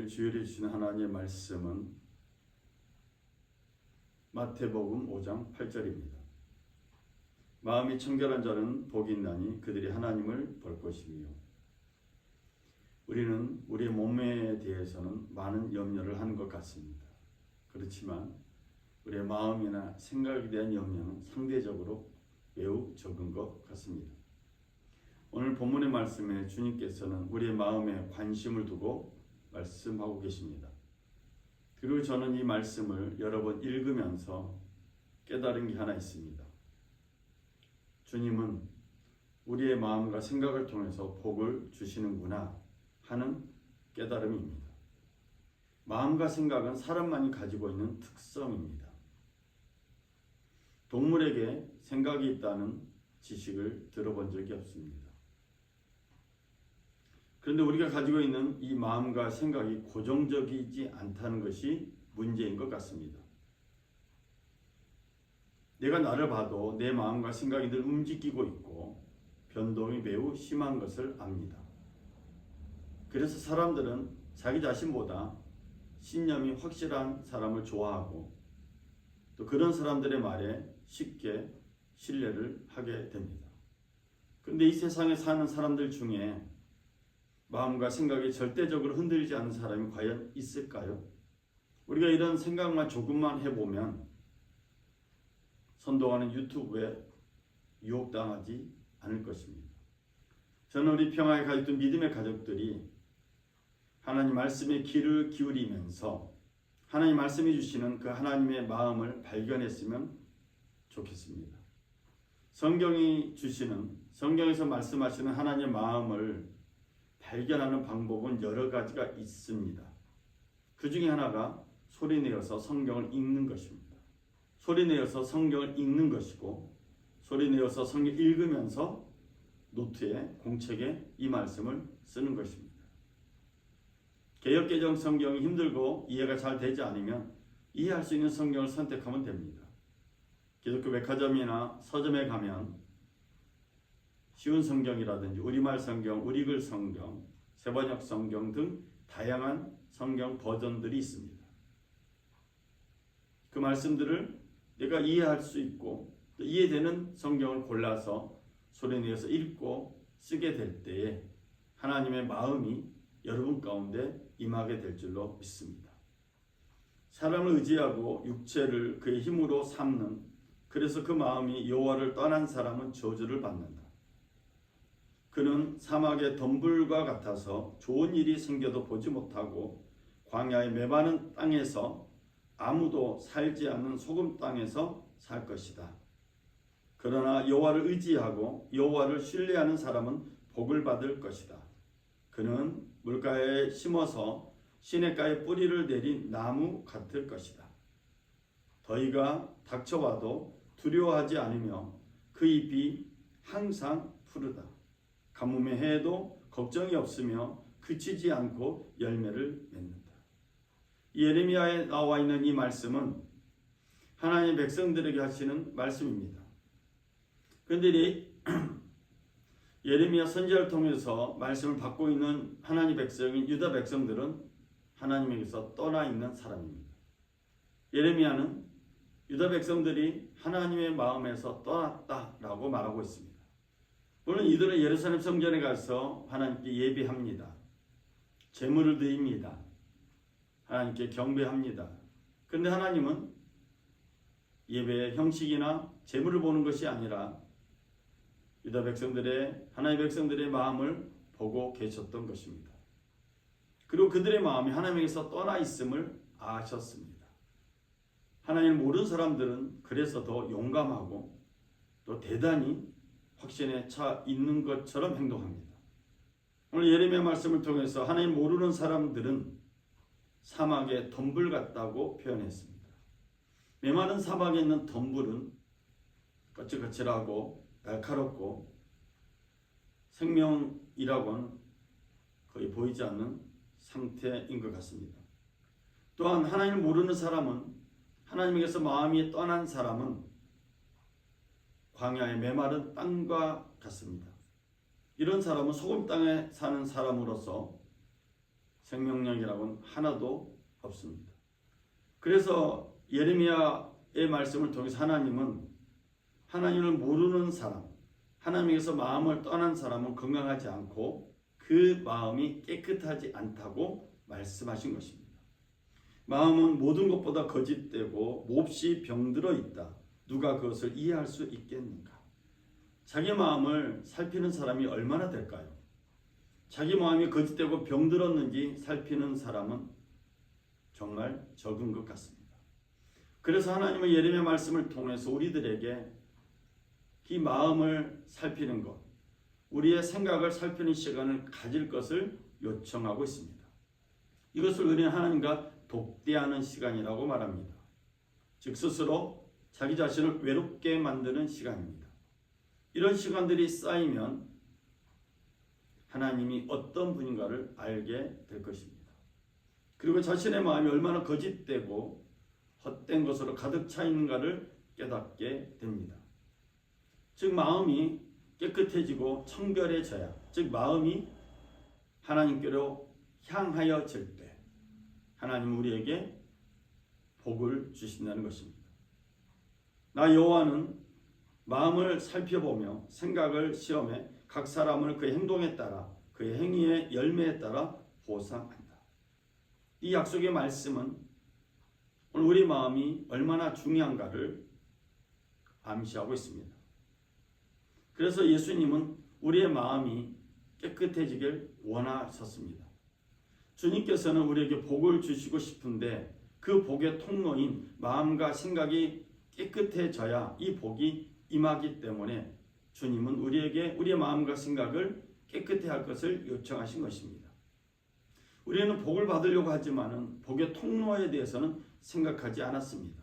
주일에 주신 하나님의 말씀은 마태복음 5장 8절입니다. 마음이 청결한 자는 복이 있나니 그들이 하나님을 볼 것이며. 우리는 우리의 몸에 대해서는 많은 염려를 하는 것 같습니다. 그렇지만 우리의 마음이나 생각에 대한 염려는 상대적으로 매우 적은 것 같습니다. 오늘 본문의 말씀에 주님께서는 우리의 마음에 관심을 두고 말씀하고 계십니다. 그리고 저는 이 말씀을 여러 번 읽으면서 깨달은 게 하나 있습니다. 주님은 우리의 마음과 생각을 통해서 복을 주시는구나 하는 깨달음입니다. 마음과 생각은 사람만이 가지고 있는 특성입니다. 동물에게 생각이 있다는 지식을 들어본 적이 없습니다. 그런데 우리가 가지고 있는 이 마음과 생각이 고정적이지 않다는 것이 문제인 것 같습니다. 내가 나를 봐도 내 마음과 생각이 늘 움직이고 있고 변동이 매우 심한 것을 압니다. 그래서 사람들은 자기 자신보다 신념이 확실한 사람을 좋아하고 또 그런 사람들의 말에 쉽게 신뢰를 하게 됩니다. 그런데 이 세상에 사는 사람들 중에 마음과 생각이 절대적으로 흔들리지 않는 사람이 과연 있을까요? 우리가 이런 생각만 조금만 해보면 선동하는 유튜브에 유혹당하지 않을 것입니다. 저는 우리 평화에 가졌던 믿음의 가족들이 하나님 말씀에 귀를 기울이면서 하나님 말씀해 주시는 그 하나님의 마음을 발견했으면 좋겠습니다. 성경에서 말씀하시는 하나님의 마음을 발견하는 방법은 여러 가지가 있습니다. 그 중에 하나가 소리내어서 성경을 읽는 것입니다. 소리내어서 성경을 읽는 것이고 소리내어서 성경 읽으면서 노트에 공책에 이 말씀을 쓰는 것입니다. 개역개정 성경이 힘들고 이해가 잘 되지 않으면 이해할 수 있는 성경을 선택하면 됩니다. 기독교 백화점이나 서점에 가면 쉬운 성경이라든지 우리말 성경, 우리글 성경, 세번역 성경 등 다양한 성경 버전들이 있습니다. 그 말씀들을 내가 이해할 수 있고 또 이해되는 성경을 골라서 소리내어서 읽고 쓰게 될 때에 하나님의 마음이 여러분 가운데 임하게 될 줄로 믿습니다. 사람을 의지하고 육체를 그의 힘으로 삼는, 그래서 그 마음이 여호와를 떠난 사람은 저주를 받는다. 그는 사막의 덤불과 같아서 좋은 일이 생겨도 보지 못하고 광야의 메마른 땅에서 아무도 살지 않는 소금 땅에서 살 것이다. 그러나 여호와를 의지하고 여호와를 신뢰하는 사람은 복을 받을 것이다. 그는 물가에 심어서 시냇가에 뿌리를 내린 나무 같을 것이다. 더위가 닥쳐와도 두려워하지 않으며 그 잎이 항상 푸르다. 가뭄의 해에도 걱정이 없으며 그치지 않고 열매를 맺는다. 예레미야에 나와 있는 이 말씀은 하나님의 백성들에게 하시는 말씀입니다. 그런데 예레미야 선지자를 통해서 말씀을 받고 있는 하나님 백성인 유다 백성들은 하나님에게서 떠나 있는 사람입니다. 예레미야는 유다 백성들이 하나님의 마음에서 떠났다라고 말하고 있습니다. 물론 이들은 예루살렘 성전에 가서 하나님께 예배합니다. 제물을 드립니다. 하나님께 경배합니다. 그런데 하나님은 예배의 형식이나 제물을 보는 것이 아니라 유다 백성들의, 하나님의 백성들의 마음을 보고 계셨던 것입니다. 그리고 그들의 마음이 하나님에게서 떠나 있음을 아셨습니다. 하나님을 모르는 사람들은 그래서 더 용감하고 또 대단히 확신에 차 있는 것처럼 행동합니다. 오늘 예레미야 말씀을 통해서 하나님 모르는 사람들은 사막의 덤불 같다고 표현했습니다. 메마른 사막에 있는 덤불은 거칠거칠하고 날카롭고 생명이라고는 거의 보이지 않는 상태인 것 같습니다. 또한 하나님을 모르는 사람은, 하나님에게서 마음이 떠난 사람은 광야의 메마른 땅과 같습니다. 이런 사람은 소금 땅에 사는 사람으로서 생명력이라고는 하나도 없습니다. 그래서 예레미야의 말씀을 통해서 하나님은 하나님을 모르는 사람, 하나님에게서 마음을 떠난 사람은 건강하지 않고 그 마음이 깨끗하지 않다고 말씀하신 것입니다. 마음은 모든 것보다 거짓되고 몹시 병들어 있다. 누가 그것을 이해할 수 있겠는가? 자기 마음을 살피는 사람이 얼마나 될까요? 자기 마음이 거짓되고 병들었는지 살피는 사람은 정말 적은 것 같습니다. 그래서 하나님은 예레미야 말씀을 통해서 우리들에게 이 마음을 살피는 것, 우리의 생각을 살피는 시간을 가질 것을 요청하고 있습니다. 이것을 우리는 하나님과 독대하는 시간이라고 말합니다. 즉 스스로 자기 자신을 외롭게 만드는 시간입니다. 이런 시간들이 쌓이면 하나님이 어떤 분인가를 알게 될 것입니다. 그리고 자신의 마음이 얼마나 거짓되고 헛된 것으로 가득 차 있는가를 깨닫게 됩니다. 즉 마음이 깨끗해지고 청결해져야, 즉 마음이 하나님께로 향하여질 때 하나님은 우리에게 복을 주신다는 것입니다. 나 여호와는 마음을 살펴보며 생각을 시험해 각 사람을 그의 행동에 따라 그의 행위의 열매에 따라 보상한다. 이 약속의 말씀은 오늘 우리 마음이 얼마나 중요한가를 암시하고 있습니다. 그래서 예수님은 우리의 마음이 깨끗해지길 원하셨습니다. 주님께서는 우리에게 복을 주시고 싶은데 그 복의 통로인 마음과 생각이 깨끗해져야 이 복이 임하기 때문에 주님은 우리에게 우리의 마음과 생각을 깨끗해 할 것을 요청하신 것입니다. 우리는 복을 받으려고 하지만은 복의 통로에 대해서는 생각하지 않았습니다.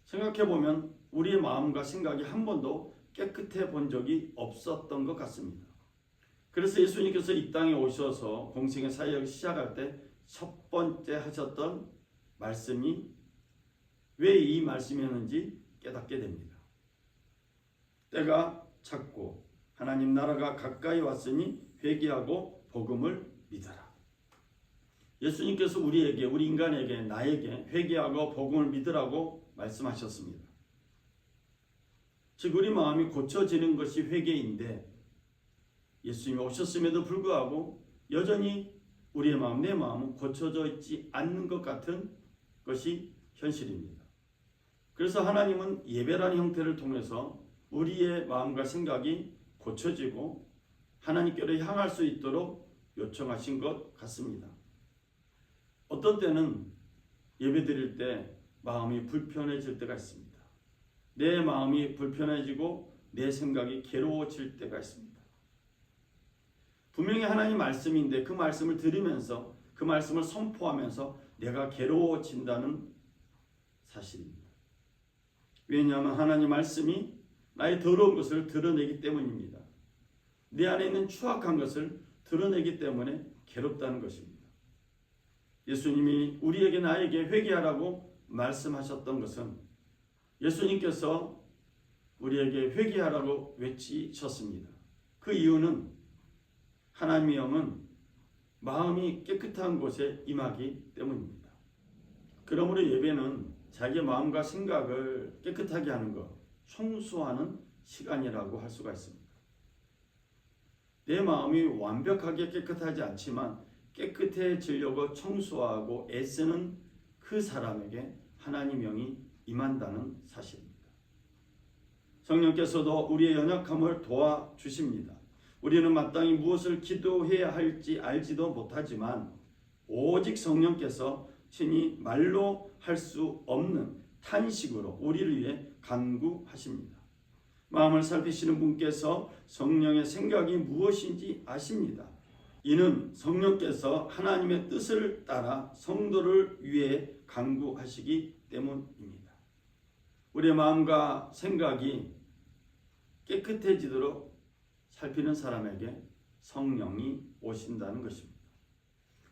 생각해보면 우리의 마음과 생각이 한 번도 깨끗해 본 적이 없었던 것 같습니다. 그래서 예수님께서 이 땅에 오셔서 공생의 사역을 시작할 때 첫 번째 하셨던 말씀이 왜 이 말씀이었는지 깨닫게 됩니다. 때가 찼고 하나님 나라가 가까이 왔으니 회개하고 복음을 믿어라. 예수님께서 우리에게, 우리 인간에게, 나에게 회개하고 복음을 믿으라고 말씀하셨습니다. 즉 우리 마음이 고쳐지는 것이 회개인데 예수님이 오셨음에도 불구하고 여전히 우리의 마음, 내 마음은 고쳐져 있지 않는 것 같은 것이 현실입니다. 그래서 하나님은 예배라는 형태를 통해서 우리의 마음과 생각이 고쳐지고 하나님께로 향할 수 있도록 요청하신 것 같습니다. 어떤 때는 예배 드릴 때 마음이 불편해질 때가 있습니다. 내 마음이 불편해지고 내 생각이 괴로워질 때가 있습니다. 분명히 하나님 말씀인데 그 말씀을 들으면서 그 말씀을 선포하면서 내가 괴로워진다는 사실입니다. 왜냐하면 하나님 말씀이 나의 더러운 것을 드러내기 때문입니다. 내 안에 있는 추악한 것을 드러내기 때문에 괴롭다는 것입니다. 예수님이 우리에게 나에게 회개하라고 말씀하셨던 것은 예수님께서 우리에게 회개하라고 외치셨습니다. 그 이유는 하나님의 영은 마음이 깨끗한 곳에 임하기 때문입니다. 그러므로 예배는 자기 마음과 생각을 깨끗하게 하는 것, 청소하는 시간이라고 할 수가 있습니다. 내 마음이 완벽하게 깨끗하지 않지만 깨끗해지려고 청소하고 애쓰는 그 사람에게 하나님의 영이 임한다는 사실입니다. 성령께서도 우리의 연약함을 도와주십니다. 우리는 마땅히 무엇을 기도해야 할지 알지도 못하지만 오직 성령께서 친히 말로 할 수 없는 탄식으로 우리를 위해 간구하십니다. 마음을 살피시는 분께서 성령의 생각이 무엇인지 아십니다. 이는 성령께서 하나님의 뜻을 따라 성도를 위해 간구하시기 때문입니다. 우리의 마음과 생각이 깨끗해지도록 살피는 사람에게 성령이 오신다는 것입니다.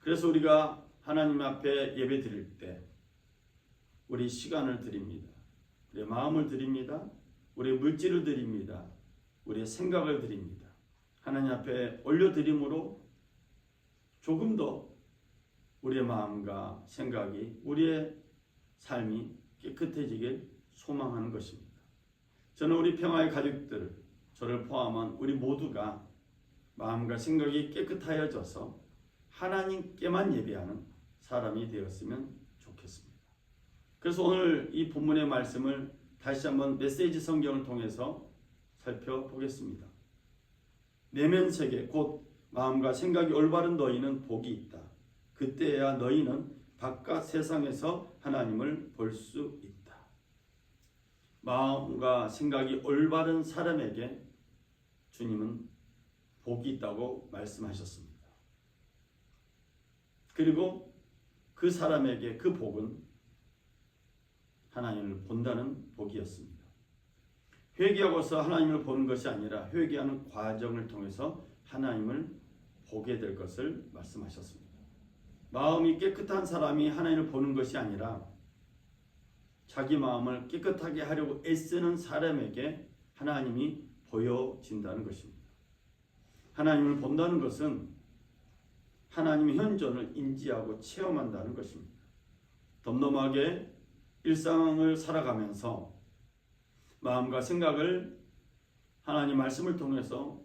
그래서 우리가 하나님 앞에 예배 드릴 때 우리 시간을 드립니다. 우리의 마음을 드립니다. 우리의 물질을 드립니다. 우리의 생각을 드립니다. 하나님 앞에 올려드림으로 조금 더 우리의 마음과 생각이, 우리의 삶이 깨끗해지길 소망하는 것입니다. 저는 우리 평화의 가족들, 저를 포함한 우리 모두가 마음과 생각이 깨끗하여져서 하나님께만 예배하는 사람이 되었으면 좋겠습니다. 그래서 오늘 이 본문의 말씀을 다시 한번 메시지 성경을 통해서 살펴보겠습니다. 내면 세계 곧 마음과 생각이 올바른 너희는 복이 있다. 그때야 너희는 바깥 세상에서 하나님을 볼 수 있다. 마음과 생각이 올바른 사람에게 주님은 복이 있다고 말씀하셨습니다. 그리고 그 사람에게 그 복은 하나님을 본다는 복이었습니다. 회개하고서 하나님을 보는 것이 아니라 회개하는 과정을 통해서 하나님을 보게 될 것을 말씀하셨습니다. 마음이 깨끗한 사람이 하나님을 보는 것이 아니라 자기 마음을 깨끗하게 하려고 애쓰는 사람에게 하나님이 보여진다는 것입니다. 하나님을 본다는 것은 하나님의 현존을 인지하고 체험한다는 것입니다. 덤덤하게 일상을 살아가면서 마음과 생각을 하나님 말씀을 통해서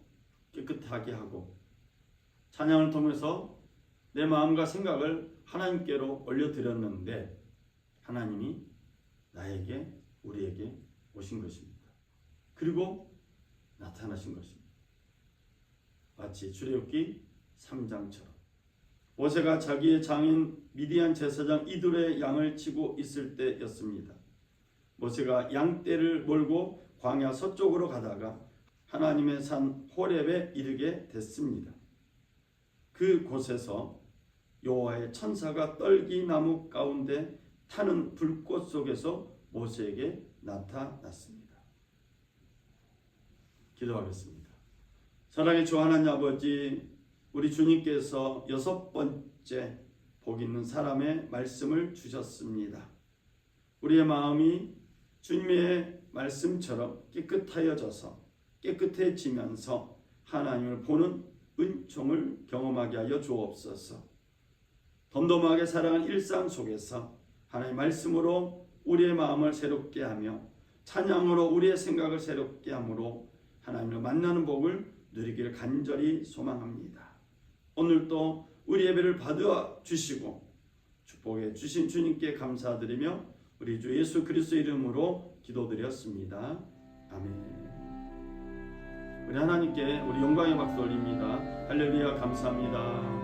깨끗하게 하고 찬양을 통해서 내 마음과 생각을 하나님께로 올려드렸는데 하나님이 나에게, 우리에게 오신 것입니다. 그리고 나타나신 것입니다. 마치 출애굽기 3장처럼 모세가 자기의 장인 미디안 제사장 이둘의 양을 치고 있을 때였습니다. 모세가 양떼를 몰고 광야 서쪽으로 가다가 하나님의 산 호렙에 이르게 됐습니다. 그 곳에서 여호와의 천사가 떨기나무 가운데 타는 불꽃 속에서 모세에게 나타났습니다. 기도하겠습니다. 사랑의 주 하나님 아버지, 우리 주님께서 6번째 복 있는 사람의 말씀을 주셨습니다. 우리의 마음이 주님의 말씀처럼 깨끗하여져서 깨끗해지면서 하나님을 보는 은총을 경험하게 하여 주옵소서. 덤덤하게 살아가는 일상 속에서 하나님의 말씀으로 우리의 마음을 새롭게 하며 찬양으로 우리의 생각을 새롭게 함으로 하나님을 만나는 복을 누리기를 간절히 소망합니다. 오늘도 우리 예배를 받아 주시고 축복해 주신 주님께 감사드리며 우리 주 예수 그리스도 이름으로 기도드렸습니다. 아멘. 우리 하나님께 우리 영광의 박수 올립니다. 할렐루야, 감사합니다.